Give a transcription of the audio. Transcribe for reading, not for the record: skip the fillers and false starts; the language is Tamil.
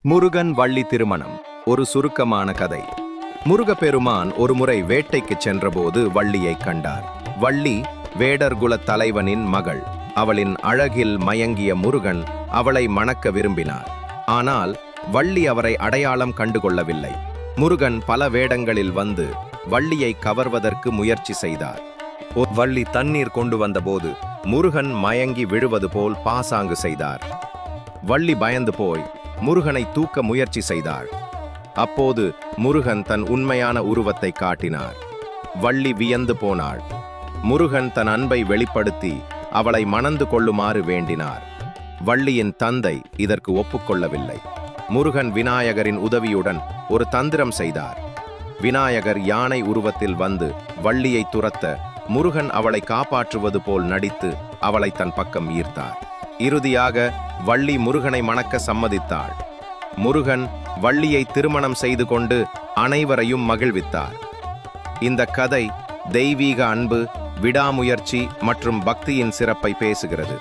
முருகன் வள்ளி திருமணம் ஒரு சுருக்கமான கதை. முருகப்பெருமான் ஒருமுறை வேட்டைக்குச் சென்றபோது வள்ளியைக் கண்டார். வள்ளி வேடர்குலத் தலைவனின் மகள். அவளின் அழகில் மயங்கிய முருகன் அவளை மணக்க விரும்பினார். ஆனால் வள்ளி அவரை அடையாளம் கண்டுகொள்ளவில்லை. முருகன் பல வேடங்களில் வந்து வள்ளியை கவர்வதற்கு முயற்சி செய்தார். வள்ளி தண்ணீர் கொண்டு வந்தபோது முருகன் மயங்கி விழுவது போல் பாசாங்கு செய்தார். வள்ளி பயந்து போய் முருகனை தூக்க முயற்சி செய்தாள். அப்போது முருகன் தன் உண்மையான உருவத்தை காட்டினார். வள்ளி வியந்து போனாள். முருகன் தன் அன்பை வெளிப்படுத்தி அவளை மணந்து கொள்ளுமாறு வேண்டினார். வள்ளியின் தந்தை இதற்கு ஒப்புக்கொள்ளவில்லை. முருகன் விநாயகரின் உதவியுடன் ஒரு தந்திரம் செய்தார். விநாயகர் யானை உருவத்தில் வந்து வள்ளியை துரத்த முருகன் அவளை காப்பாற்றுவது போல் நடித்து அவளை தன் பக்கம் ஈர்த்தார். இறுதியாக வள்ளி முருகனை மணக்க சம்மதித்தாள். முருகன் வள்ளியை திருமணம் செய்து கொண்டு அனைவரையும் மகிழ்வித்தார். இந்த கதை தெய்வீக அன்பு, விடாமுயற்சி மற்றும் பக்தியின் சிறப்பை பேசுகிறது.